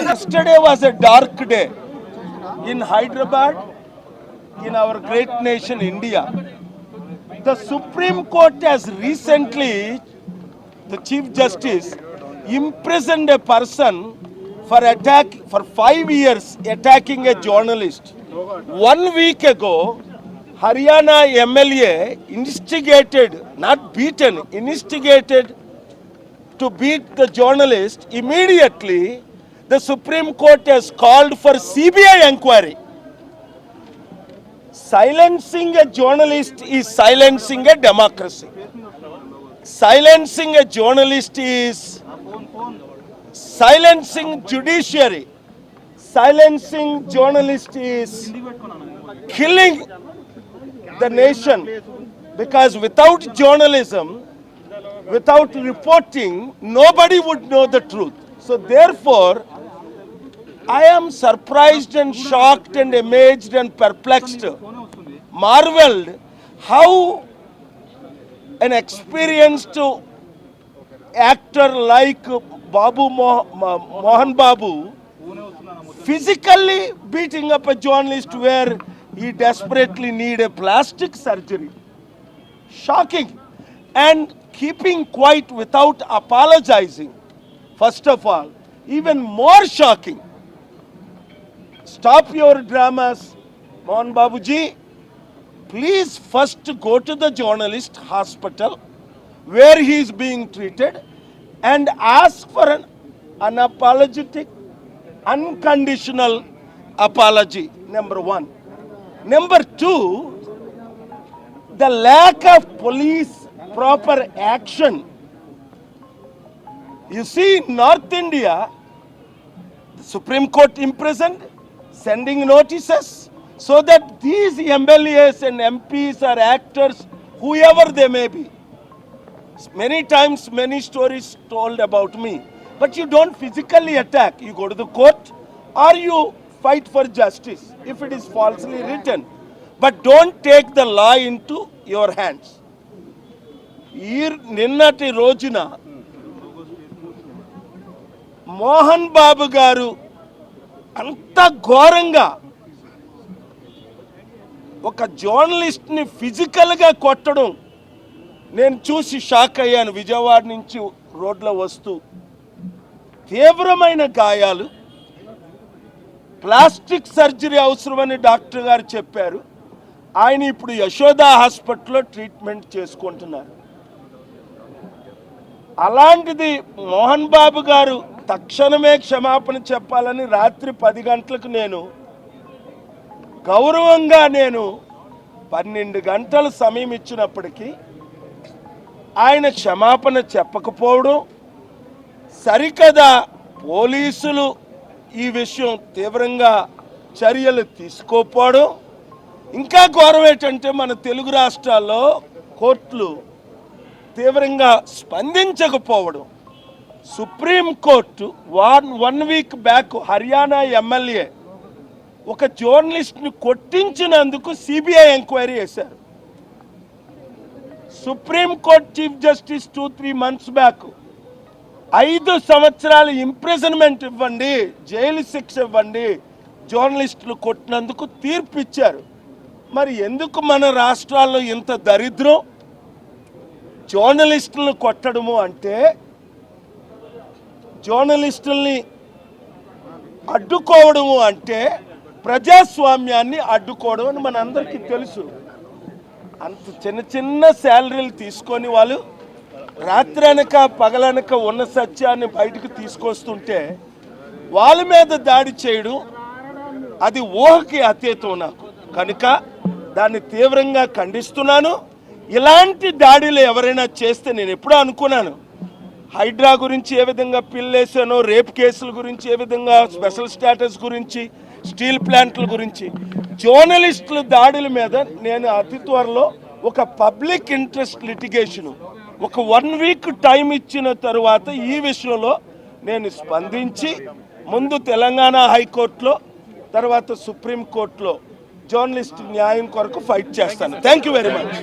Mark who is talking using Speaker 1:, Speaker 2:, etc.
Speaker 1: Yesterday was a dark day in Hyderabad, in our great nation India. The Supreme Court has recently, the Chief Justice, imprisoned a person for 5 years attacking a journalist. 1 week ago, Haryana MLA instigated, not beaten, instigated to beat the journalist. Immediately, the Supreme Court has called for CBI inquiry. Silencing a journalist is silencing a democracy. Silencing a journalist is silencing judiciary. Silencing journalist is killing the nation, because without journalism, without reporting, nobody would know the truth. So therefore, I am surprised and shocked and amazed and perplexed, marveled how an experienced actor like Mohan Babu physically beating up a journalist where he desperately need a plastic surgery. Shocking. And keeping quiet without apologizing. First of all, even more shocking. Stop your dramas, Mohan Babuji. Please first go to the journalist hospital where he is being treated and ask for an unapologetic, unconditional apology. Number one. Number two, the lack of police proper action. You see, in North India, the Supreme Court imprisoned, sending notices, so that these MLAs and MPs or actors, whoever they may be, many times, many stories told about me, but you don't physically attack. You go to the court or you fight for justice if it is falsely written. But don't take the law into your hands. నిన్నటి రోజున మోహన్ బాబు గారు అంత ఘోరంగా ఒక జర్నలిస్ట్ని ఫిజికల్గా కొట్టడం నేను చూసి షాక్ అయ్యాను. విజయవాడ నుంచి రోడ్లో వస్తూ తీవ్రమైన గాయాలు, ప్లాస్టిక్ సర్జరీ అవసరమని డాక్టర్ గారు చెప్పారు. ఆయన ఇప్పుడు యశోద హాస్పిటల్లో ట్రీట్మెంట్ చేసుకుంటున్నారు. అలాంటిది మోహన్ బాబు గారు తక్షణమే క్షమాపణ చెప్పాలని రాత్రి 10 గంటలకు నేను గౌరవంగా 12 గంటలు సమయం ఇచ్చినప్పటికీ ఆయన క్షమాపణ చెప్పకపోవడం సరికదా. పోలీసులు ఈ విషయం తీవ్రంగా చర్యలు తీసుకోకపోవడం, ఇంకా ఘోరం ఏంటంటే మన తెలుగు రాష్ట్రాల్లో కోర్టులు తీవ్రంగా స్పందించకపోవడం. Supreme court 1 week back Haryana MLA ఒక జర్నలిస్ట్ని కొట్టించినందుకు సిబిఐ ఎంక్వైరీ చేశారు. Supreme court chief justice 2-3 months back 5 సంవత్సరాలు ఇంప్రిజన్మెంట్ ఇవ్వండి, జైలు శిక్ష ఇవ్వండి జర్నలిస్టులు కొట్టినందుకు తీర్పు ఇచ్చారు. మరి ఎందుకు మన రాష్ట్రాల్లో ఇంత దరిద్రం? జర్నలిస్టులను కొట్టడము అంటే జర్నలిస్టుల్ని అడ్డుకోవడము అంటే ప్రజాస్వామ్యాన్ని అడ్డుకోవడం అని మనందరికీ తెలుసు. అంత చిన్న చిన్న శాలరీలు తీసుకొని వాళ్ళు రాత్రనక పగలనక ఉన్న సత్యాన్ని బయటకు తీసుకొస్తుంటే వాళ్ళ మీద దాడి చేయడం అది ఊహకి అతీతం నాకు. కనుక దాన్ని తీవ్రంగా ఖండిస్తున్నాను. ఇలాంటి దాడులు ఎవరైనా చేస్తే, నేను ఎప్పుడూ అనుకున్నాను హైడ్రా గురించి ఏ విధంగా పిల్లేసానో, రేప్ కేసుల గురించి ఏ విధంగా, స్పెషల్ స్టేటస్ గురించి, స్టీల్ ప్లాంట్ల గురించి, జర్నలిస్టుల దాడుల మీద నేను అతి త్వరలో ఒక పబ్లిక్ ఇంట్రెస్ట్ లిటిగేషను ఒక 1 వీక్ టైం ఇచ్చిన తరువాత ఈ విషయంలో నేను స్పందించి ముందు తెలంగాణ హైకోర్టులో తర్వాత సుప్రీంకోర్టులో జర్నలిస్ట్ న్యాయం కొరకు ఫైట్ చేస్తాను. Thank you very much.